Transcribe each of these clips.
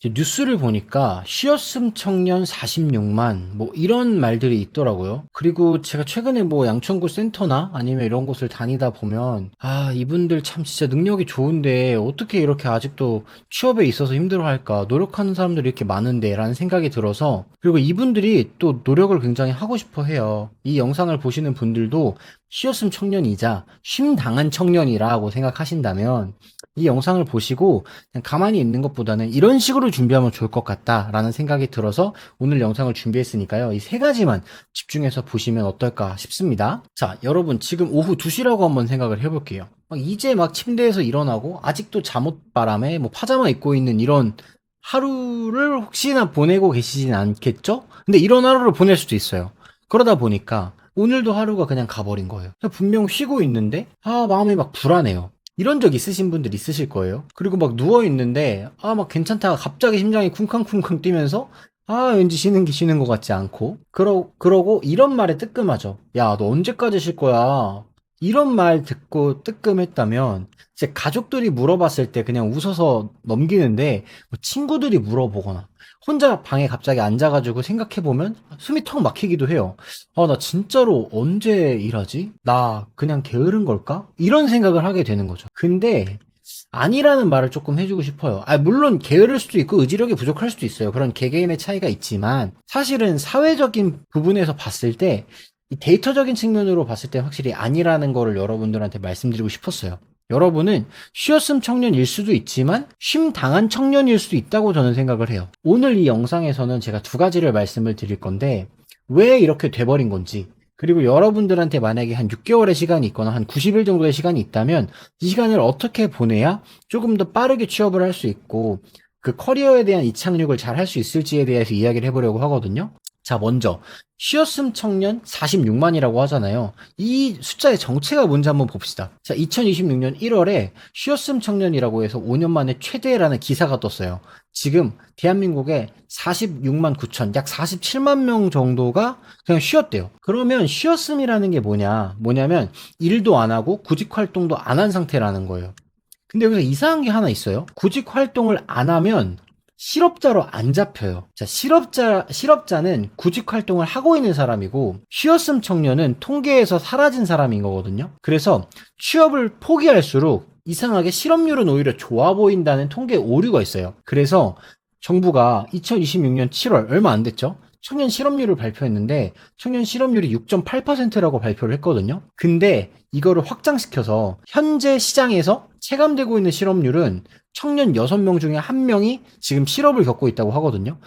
이제 뉴스를 보니까 쉬었음 청년 46만 뭐 이런 말들이 있더라고요. 그리고 제가 최근에 뭐 양천구 센터나 아니면 이런 곳을 다니다 보면 이분들 참 진짜 능력이 좋은데 어떻게 이렇게 아직도 취업에 있어서 힘들어할까? 노력하는 사람들이 이렇게 많은데 라는 생각이 들어서, 그리고 이분들이 또 노력을 굉장히 하고 싶어 해요. 이 영상을 보시는 분들도 쉬었음 청년이자 쉼 당한 청년이라고 생각하신다면 이 영상을 보시고 그냥 가만히 있는 것보다는 이런 식으로 준비하면 좋을 것 같다라는 생각이 들어서 오늘 영상을 준비했으니까요. 이 세 가지만 집중해서 보시면 어떨까 싶습니다. 자, 여러분 지금 오후 2시라고 한번 생각을 해볼게요. 이제 막 침대에서 일어나고 아직도 잠옷바람에 뭐 파자마 입고 있는 이런 하루를 혹시나 보내고 계시진 않겠죠? 근데 이런 하루를 보낼 수도 있어요. 그러다 보니까 오늘도 하루가 그냥 가버린 거예요. 분명 쉬고 있는데 마음이 막 불안해요. 이런 적 있으신 분들 있으실 거예요. 그리고 막 누워있는데, 막 괜찮다가 갑자기 심장이 쿵쾅쿵쾅 뛰면서, 왠지 쉬는 것 같지 않고. 그러고 이런 말에 뜨끔하죠. 야, 너 언제까지 쉴 거야? 이런 말 듣고 뜨끔했다면, 이제 가족들이 물어봤을 때 그냥 웃어서 넘기는데, 뭐 친구들이 물어보거나, 혼자 방에 갑자기 앉아가지고 생각해보면 숨이 턱 막히기도 해요. 나 진짜로 언제 일하지? 나 그냥 게으른 걸까? 이런 생각을 하게 되는 거죠. 근데 아니라는 말을 조금 해주고 싶어요. 물론 게으를 수도 있고 의지력이 부족할 수도 있어요. 그런 개개인의 차이가 있지만 사실은 사회적인 부분에서 봤을 때 이 데이터적인 측면으로 봤을 때 확실히 아니라는 거를 여러분들한테 말씀드리고 싶었어요. 여러분은 쉬었음 청년일 수도 있지만 쉼 당한 청년일 수도 있다고 저는 생각을 해요. 오늘 이 영상에서는 제가 두 가지를 말씀을 드릴 건데 왜 이렇게 돼버린 건지, 그리고 여러분들한테 만약에 한 6개월의 시간이 있거나 한 90일 정도의 시간이 있다면 이 시간을 어떻게 보내야 조금 더 빠르게 취업을 할 수 있고 그 커리어에 대한 이착륙을 잘 할 수 있을지에 대해서 이야기를 해보려고 하거든요. 자, 먼저 쉬었음 청년 46만이라고 하잖아요. 이 숫자의 정체가 뭔지 한번 봅시다. 자, 2026년 1월에 쉬었음 청년이라고 해서 5년 만에 최대라는 기사가 떴어요. 지금 대한민국에 46만 9천, 약 47만 명 정도가 그냥 쉬었대요. 그러면 쉬었음이라는 게 뭐냐면 일도 안 하고 구직 활동도 안 한 상태라는 거예요. 근데 여기서 이상한 게 하나 있어요. 구직 활동을 안 하면 실업자로 안 잡혀요. 자, 실업자는 구직 활동을 하고 있는 사람이고, 쉬었음 청년은 통계에서 사라진 사람인 거거든요. 그래서 취업을 포기할수록 이상하게 실업률은 오히려 좋아 보인다는 통계 오류가 있어요. 그래서 정부가 2026년 7월, 얼마 안 됐죠? 청년 실업률을 발표했는데, 청년 실업률이 6.8%라고 발표를 했거든요. 근데 이거를 확장시켜서 현재 시장에서 체감되고 있는 실업률은 청년 6명 중에 1명이 지금 실업을 겪고 있다고 하거든요.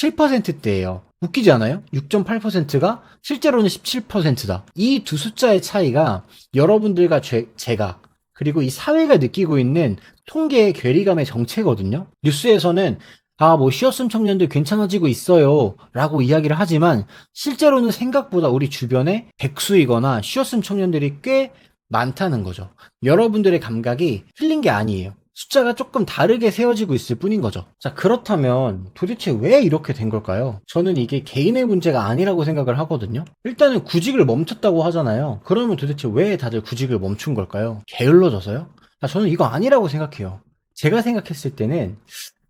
17%대예요. 웃기지 않아요? 6.8%가 실제로는 17%다. 이 두 숫자의 차이가 여러분들과 제가, 그리고 이 사회가 느끼고 있는 통계의 괴리감의 정체거든요. 뉴스에서는 뭐 쉬었음 청년들 괜찮아지고 있어요 라고 이야기를 하지만 실제로는 생각보다 우리 주변에 백수이거나 쉬었음 청년들이 꽤 많다는 거죠. 여러분들의 감각이 틀린 게 아니에요. 숫자가 조금 다르게 세워지고 있을 뿐인 거죠. 자, 그렇다면 도대체 왜 이렇게 된 걸까요? 저는 이게 개인의 문제가 아니라고 생각을 하거든요. 일단은 구직을 멈췄다고 하잖아요. 그러면 도대체 왜 다들 구직을 멈춘 걸까요? 게을러져서요? 저는 이거 아니라고 생각해요. 제가 생각했을 때는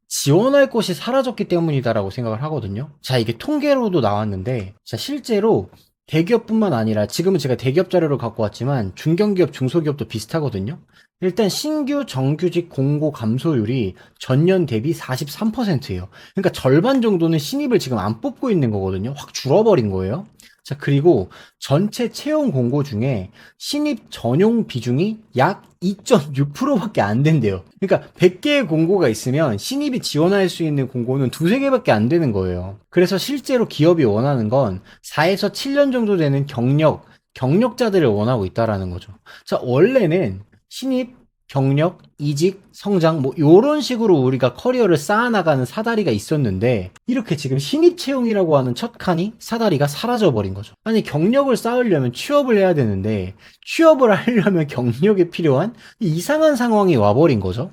지원할 곳이 사라졌기 때문이다라고 생각을 하거든요. 자, 이게 통계로도 나왔는데, 자, 실제로 대기업뿐만 아니라 지금은 제가 대기업 자료를 갖고 왔지만 중견기업, 중소기업도 비슷하거든요. 일단 신규 정규직 공고 감소율이 전년 대비 43%예요. 그러니까 절반 정도는 신입을 지금 안 뽑고 있는 거거든요. 확 줄어버린 거예요. 자, 그리고 전체 채용 공고 중에 신입 전용 비중이 약 2.6%밖에 안 된대요. 그러니까 100개의 공고가 있으면 신입이 지원할 수 있는 공고는 두세 개밖에 안 되는 거예요. 그래서 실제로 기업이 원하는 건 4에서 7년 정도 되는 경력자들을 원하고 있다라는 거죠. 자, 원래는 신입, 경력, 이직, 성장 뭐 요런 식으로 우리가 커리어를 쌓아나가는 사다리가 있었는데 이렇게 지금 신입 채용이라고 하는 첫 칸이 사다리가 사라져버린 거죠. 아니, 경력을 쌓으려면 취업을 해야 되는데 취업을 하려면 경력이 필요한 이상한 상황이 와버린 거죠.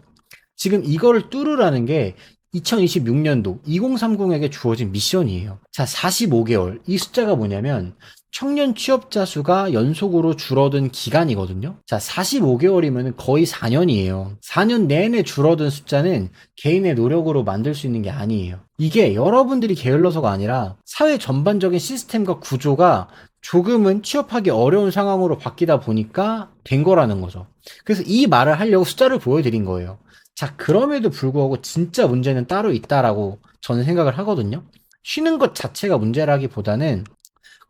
지금 이거를 뚫으라는 게 2026년도 2030에게 주어진 미션이에요. 자, 45개월. 이 숫자가 뭐냐면 청년 취업자 수가 연속으로 줄어든 기간이거든요. 자, 45개월이면 거의 4년이에요. 4년 내내 줄어든 숫자는 개인의 노력으로 만들 수 있는 게 아니에요. 이게 여러분들이 게을러서가 아니라 사회 전반적인 시스템과 구조가 조금은 취업하기 어려운 상황으로 바뀌다 보니까 된 거라는 거죠. 그래서 이 말을 하려고 숫자를 보여드린 거예요. 자, 그럼에도 불구하고 진짜 문제는 따로 있다라고 저는 생각을 하거든요. 쉬는 것 자체가 문제라기보다는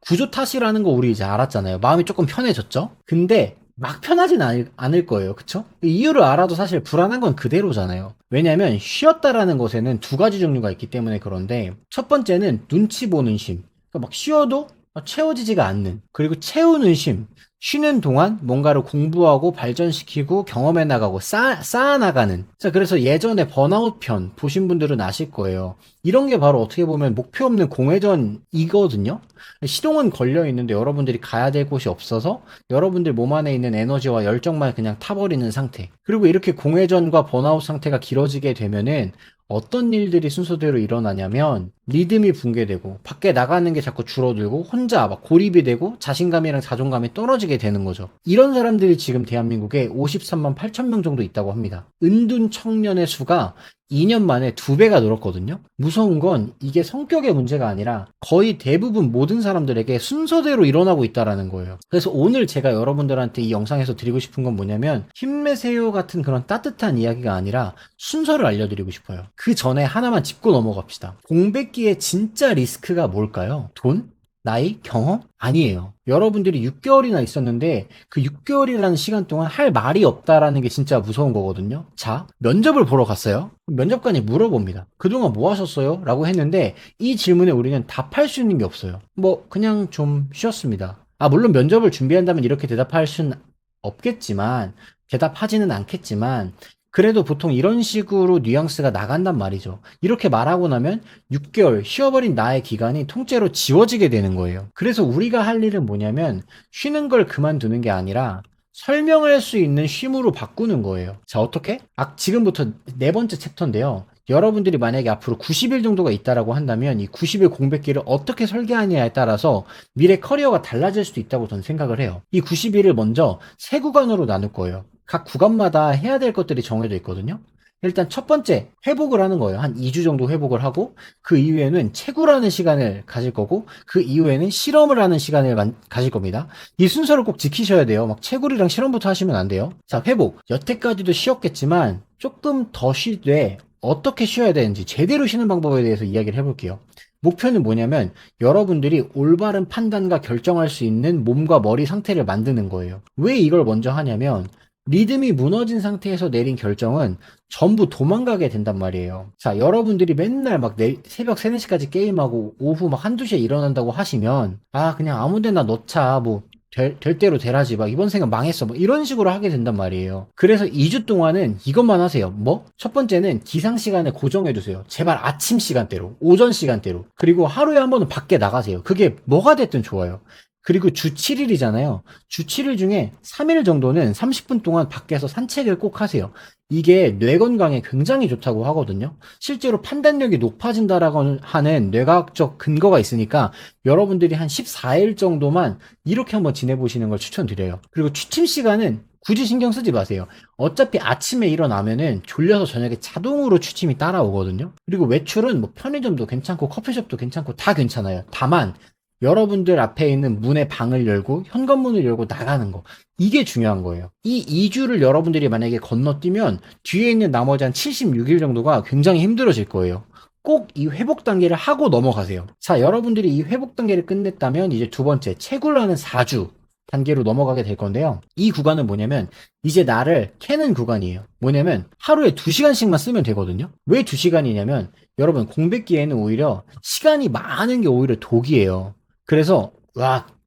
구조 탓이라는 거 우리 이제 알았잖아요. 마음이 조금 편해졌죠? 근데 막 편하진 않을 거예요. 그쵸? 이유를 알아도 사실 불안한 건 그대로잖아요. 왜냐면 쉬었다라는 것에는 두 가지 종류가 있기 때문에 그런데 첫 번째는 눈치 보는 심. 그러니까 막 쉬어도 채워지지가 않는. 그리고 채우는 심. 쉬는 동안 뭔가를 공부하고 발전시키고 경험해 나가고 쌓아 나가는. 자, 그래서 예전에 번아웃 편 보신 분들은 아실 거예요. 이런 게 바로 어떻게 보면 목표 없는 공회전이거든요. 시동은 걸려 있는데 여러분들이 가야 될 곳이 없어서 여러분들 몸 안에 있는 에너지와 열정만 그냥 타버리는 상태. 그리고 이렇게 공회전과 번아웃 상태가 길어지게 되면은 어떤 일들이 순서대로 일어나냐면 리듬이 붕괴되고 밖에 나가는 게 자꾸 줄어들고 혼자 막 고립이 되고 자신감이랑 자존감이 떨어지게 되는 거죠. 이런 사람들이 지금 대한민국에 53만 8천 명 정도 있다고 합니다. 은둔 청년의 수가 2년 만에 2배가 늘었거든요. 무서운 건 이게 성격의 문제가 아니라 거의 대부분 모든 사람들에게 순서대로 일어나고 있다라는 거예요. 그래서 오늘 제가 여러분들한테 이 영상에서 드리고 싶은 건 뭐냐면 힘내세요 같은 그런 따뜻한 이야기가 아니라 순서를 알려드리고 싶어요. 그 전에 하나만 짚고 넘어갑시다. 공백기의 진짜 리스크가 뭘까요? 돈? 나이? 경험? 아니에요. 여러분들이 6개월이나 있었는데 그 6개월이라는 시간 동안 할 말이 없다라는 게 진짜 무서운 거거든요. 자, 면접을 보러 갔어요. 면접관이 물어봅니다. 그동안 뭐 하셨어요? 라고 했는데 이 질문에 우리는 답할 수 있는 게 없어요. 뭐 그냥 좀 쉬었습니다. 아, 물론 면접을 준비한다면 이렇게 대답할 수는 없겠지만 대답하지는 않겠지만 그래도 보통 이런 식으로 뉘앙스가 나간단 말이죠. 이렇게 말하고 나면 6개월 쉬어버린 나의 기간이 통째로 지워지게 되는 거예요. 그래서 우리가 할 일은 뭐냐면 쉬는 걸 그만두는 게 아니라 설명할 수 있는 쉼으로 바꾸는 거예요. 자, 어떻게? 지금부터 네 번째 챕터인데요. 여러분들이 만약에 앞으로 90일 정도가 있다라고 한다면 이 90일 공백기를 어떻게 설계하느냐에 따라서 미래 커리어가 달라질 수도 있다고 저는 생각을 해요. 이 90일을 먼저 세 구간으로 나눌 거예요. 각 구간마다 해야 될 것들이 정해져 있거든요. 일단 첫 번째 회복을 하는 거예요. 한 2주 정도 회복을 하고 그 이후에는 채굴하는 시간을 가질 거고 그 이후에는 실험을 하는 시간을 가질 겁니다. 이 순서를 꼭 지키셔야 돼요. 막 채굴이랑 실험부터 하시면 안 돼요. 자, 회복. 여태까지도 쉬었겠지만 조금 더 쉬되 어떻게 쉬어야 되는지 제대로 쉬는 방법에 대해서 이야기를 해볼게요. 목표는 뭐냐면 여러분들이 올바른 판단과 결정할 수 있는 몸과 머리 상태를 만드는 거예요. 왜 이걸 먼저 하냐면 리듬이 무너진 상태에서 내린 결정은 전부 도망가게 된단 말이에요. 자, 여러분들이 맨날 막 새벽 3, 4시까지 게임하고 오후 막 1~2시에 일어난다고 하시면 그냥 아무 데나 넣자 뭐 될 대로 되라지 막 이번 생은 망했어 뭐 이런 식으로 하게 된단 말이에요. 그래서 2주 동안은 이것만 하세요. 뭐? 첫 번째는 기상 시간을 고정해 두세요. 제발 아침 시간대로, 오전 시간대로. 그리고 하루에 한 번은 밖에 나가세요. 그게 뭐가 됐든 좋아요. 그리고 주 7일이잖아요. 주 7일 중에 3일 정도는 30분 동안 밖에서 산책을 꼭 하세요. 이게 뇌 건강에 굉장히 좋다고 하거든요. 실제로 판단력이 높아진다라고 하는 뇌과학적 근거가 있으니까 여러분들이 한 14일 정도만 이렇게 한번 지내보시는 걸 추천드려요. 그리고 취침 시간은 굳이 신경 쓰지 마세요. 어차피 아침에 일어나면은 졸려서 저녁에 자동으로 취침이 따라오거든요. 그리고 외출은 뭐 편의점도 괜찮고 커피숍도 괜찮고 다 괜찮아요. 다만 여러분들 앞에 있는 문의 방을 열고 현관문을 열고 나가는 거 이게 중요한 거예요. 이 2주를 여러분들이 만약에 건너뛰면 뒤에 있는 나머지 한 76일 정도가 굉장히 힘들어질 거예요. 꼭 이 회복 단계를 하고 넘어가세요. 자, 여러분들이 이 회복 단계를 끝냈다면 이제 두 번째 채굴하는 4주 단계로 넘어가게 될 건데요. 이 구간은 뭐냐면 이제 나를 캐는 구간이에요. 뭐냐면 하루에 2시간씩만 쓰면 되거든요. 왜 2시간이냐면 여러분 공백기에는 오히려 시간이 많은 게 오히려 독이에요. 그래서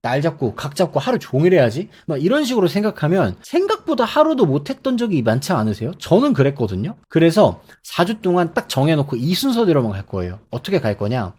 날 잡고 각 잡고 하루 종일 해야지 막 이런 식으로 생각하면 생각보다 하루도 못했던 적이 많지 않으세요? 저는 그랬거든요. 그래서 4주 동안 딱 정해놓고 이 순서대로만 갈 거예요. 어떻게 갈 거냐?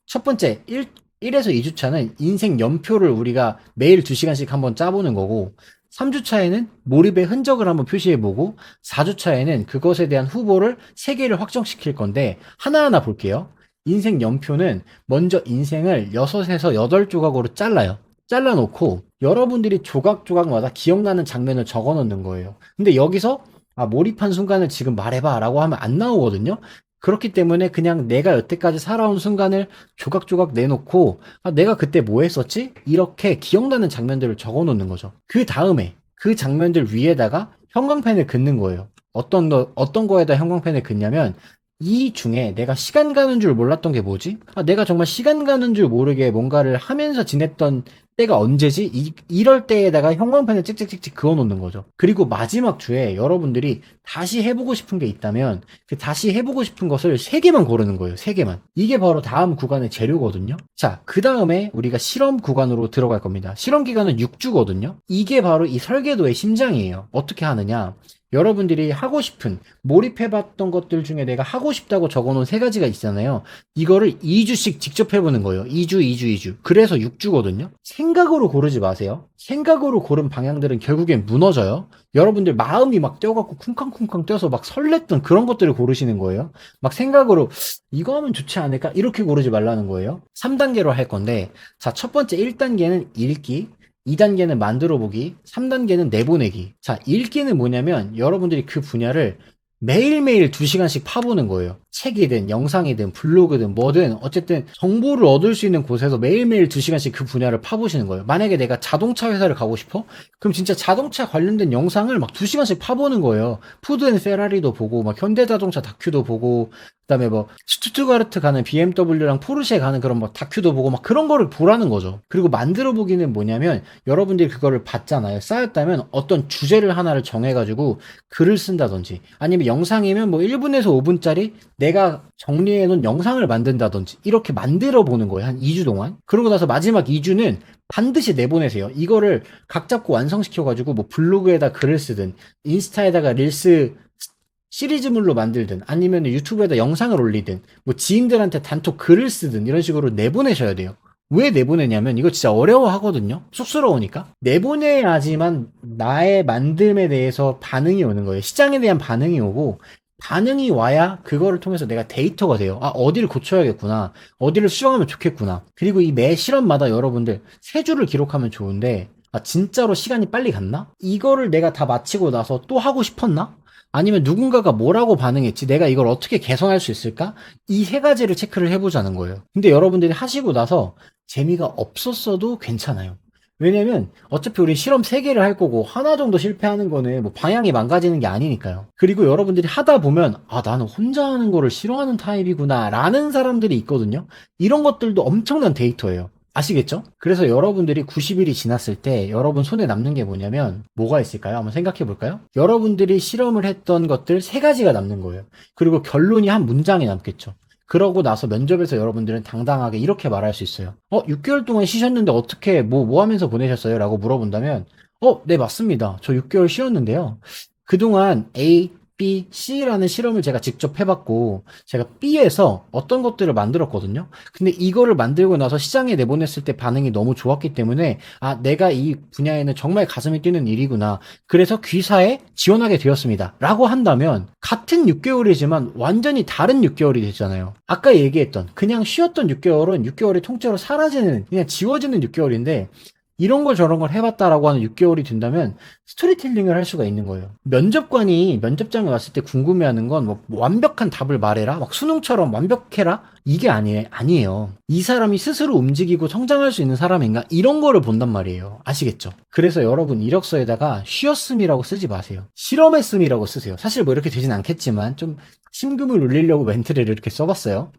첫 번째 1에서 2주차는 인생 연표를 우리가 매일 2시간씩 한번 짜보는 거고 3주차에는 몰입의 흔적을 한번 표시해보고 4주차에는 그것에 대한 후보를 3개를 확정시킬 건데 하나하나 볼게요. 인생 연표는 먼저 인생을 6에서 8조각으로 잘라요. 잘라놓고 여러분들이 조각조각마다 기억나는 장면을 적어 놓는 거예요. 근데 여기서 몰입한 순간을 지금 말해봐 라고 하면 안 나오거든요. 그렇기 때문에 그냥 내가 여태까지 살아온 순간을 조각조각 내놓고 내가 그때 뭐 했었지? 이렇게 기억나는 장면들을 적어 놓는 거죠. 그 다음에 그 장면들 위에다가 형광펜을 긋는 거예요. 어떤 거에다 형광펜을 긋냐면 이 중에 내가 시간 가는 줄 몰랐던 게 뭐지? 내가 정말 시간 가는 줄 모르게 뭔가를 하면서 지냈던 때가 언제지? 이럴 때에다가 형광펜을 찍찍찍찍 그어 놓는 거죠. 그리고 마지막 주에 여러분들이 다시 해보고 싶은 게 있다면 그 다시 해보고 싶은 것을 3개만 고르는 거예요. 3개만. 이게 바로 다음 구간의 재료거든요. 자, 그 다음에 우리가 실험 구간으로 들어갈 겁니다. 실험 기간은 6주거든요. 이게 바로 이 설계도의 심장이에요. 어떻게 하느냐? 여러분들이 하고 싶은 몰입해봤던 것들 중에 내가 하고 싶다고 적어놓은 3가지가 있잖아요. 이거를 2주씩 직접 해보는 거예요. 2주, 2주, 2주. 그래서 6주거든요. 생각으로 고르지 마세요. 생각으로 고른 방향들은 결국엔 무너져요. 여러분들 마음이 막 뛰어갖고 쿵쾅쿵쾅 뛰어서 막 설렜던 그런 것들을 고르시는 거예요. 막 생각으로 이거 하면 좋지 않을까? 이렇게 고르지 말라는 거예요. 3단계로 할 건데, 자, 첫 번째 1단계는 읽기. 2단계는 만들어 보기, 3단계는 내보내기. 자, 읽기는 뭐냐면 여러분들이 그 분야를 매일매일 2시간씩 파보는 거예요. 책이든 영상이든 블로그든 뭐든 어쨌든 정보를 얻을 수 있는 곳에서 매일매일 2시간씩 그 분야를 파보시는 거예요. 만약에 내가 자동차 회사를 가고 싶어? 그럼 진짜 자동차 관련된 영상을 막 2시간씩 파보는 거예요. 푸드 앤 페라리도 보고 막 현대자동차 다큐도 보고 그다음에 뭐 슈투트가르트 가는 BMW랑 포르쉐 가는 그런 막 다큐도 보고 막 그런 거를 보라는 거죠. 그리고 만들어 보기는 뭐냐면 여러분들이 그거를 봤잖아요. 쌓였다면 어떤 주제를 하나를 정해가지고 글을 쓴다든지 아니면 영상이면 뭐 1분에서 5분짜리 내가 정리해 놓은 영상을 만든다든지 이렇게 만들어 보는 거예요. 한 2주 동안. 그러고 나서 마지막 2주는 반드시 내보내세요. 이거를 각 잡고 완성시켜가지고 뭐 블로그에다 글을 쓰든 인스타에다가 릴스 시리즈물로 만들든 아니면 유튜브에다 영상을 올리든 뭐 지인들한테 단톡 글을 쓰든 이런 식으로 내보내셔야 돼요. 왜 내보내냐면 이거 진짜 어려워하거든요. 쑥스러우니까. 내보내야지만 나의 만듦에 대해서 반응이 오는 거예요. 시장에 대한 반응이 오고 반응이 와야 그거를 통해서 내가 데이터가 돼요. 어디를 고쳐야겠구나. 어디를 수정하면 좋겠구나. 그리고 이 매 실험마다 여러분들 3주를 기록하면 좋은데 진짜로 시간이 빨리 갔나? 이거를 내가 다 마치고 나서 또 하고 싶었나? 아니면 누군가가 뭐라고 반응했지? 내가 이걸 어떻게 개선할 수 있을까? 이 3가지를 체크를 해보자는 거예요. 근데 여러분들이 하시고 나서 재미가 없었어도 괜찮아요. 왜냐면 어차피 우리 실험 3개를 할 거고 하나 정도 실패하는 거는 뭐 방향이 망가지는 게 아니니까요. 그리고 여러분들이 하다 보면 나는 혼자 하는 거를 싫어하는 타입이구나 라는 사람들이 있거든요. 이런 것들도 엄청난 데이터예요. 아시겠죠? 그래서 여러분들이 90일이 지났을 때 여러분 손에 남는 게 뭐냐면 뭐가 있을까요? 한번 생각해 볼까요? 여러분들이 실험을 했던 것들 3가지가 남는 거예요. 그리고 결론이 한 문장이 남겠죠. 그러고 나서 면접에서 여러분들은 당당하게 이렇게 말할 수 있어요. 6개월 동안 쉬셨는데 어떻게 뭐 하면서 보내셨어요? 라고 물어본다면 네, 맞습니다. 저 6개월 쉬었는데요. 그동안 A, B, C라는 실험을 제가 직접 해봤고 제가 B에서 어떤 것들을 만들었거든요. 근데 이거를 만들고 나서 시장에 내보냈을 때 반응이 너무 좋았기 때문에 내가 이 분야에는 정말 가슴이 뛰는 일이구나. 그래서 귀사에 지원하게 되었습니다. 라고 한다면 같은 6개월이지만 완전히 다른 6개월이 되잖아요. 아까 얘기했던 그냥 쉬었던 6개월은 6개월이 통째로 사라지는 그냥 지워지는 6개월인데 이런 걸 저런 걸 해봤다라고 하는 6개월이 된다면 스토리텔링을 할 수가 있는 거예요. 면접관이 면접장에 왔을 때 궁금해하는 건 뭐 완벽한 답을 말해라, 막 수능처럼 완벽해라 이게 아니에요. 이 사람이 스스로 움직이고 성장할 수 있는 사람인가 이런 거를 본단 말이에요. 아시겠죠? 그래서 여러분 이력서에다가 쉬었음이라고 쓰지 마세요. 실험했음이라고 쓰세요. 사실 뭐 이렇게 되진 않겠지만 좀 심금을 울리려고 멘트를 이렇게 써봤어요.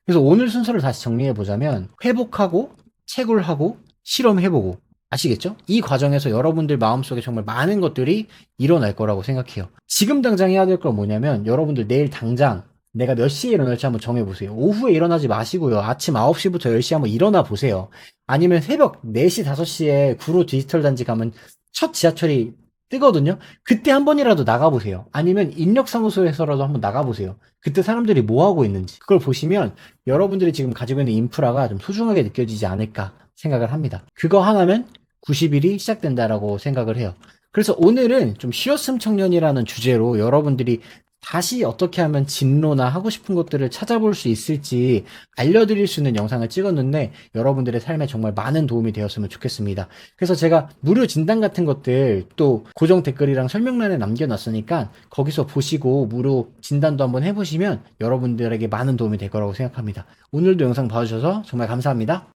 그래서 오늘 순서를 다시 정리해보자면 회복하고 채굴하고 실험해보고 아시겠죠? 이 과정에서 여러분들 마음속에 정말 많은 것들이 일어날 거라고 생각해요. 지금 당장 해야 될 건 뭐냐면 여러분들 내일 당장 내가 몇 시에 일어날지 한번 정해보세요. 오후에 일어나지 마시고요. 아침 9시부터 10시 한번 일어나 보세요. 아니면 새벽 4시, 5시에 구로 디지털 단지 가면 첫 지하철이 뜨거든요. 그때 한 번이라도 나가보세요. 아니면 인력사무소에서라도 한번 나가보세요. 그때 사람들이 뭐 하고 있는지 그걸 보시면 여러분들이 지금 가지고 있는 인프라가 좀 소중하게 느껴지지 않을까 생각을 합니다. 그거 하나면 90일이 시작된다라고 생각을 해요. 그래서 오늘은 좀 쉬었음 청년이라는 주제로 여러분들이 다시 어떻게 하면 진로나 하고 싶은 것들을 찾아볼 수 있을지 알려드릴 수 있는 영상을 찍었는데 여러분들의 삶에 정말 많은 도움이 되었으면 좋겠습니다. 그래서 제가 무료 진단 같은 것들 또 고정 댓글이랑 설명란에 남겨놨으니까 거기서 보시고 무료 진단도 한번 해보시면 여러분들에게 많은 도움이 될 거라고 생각합니다. 오늘도 영상 봐주셔서 정말 감사합니다.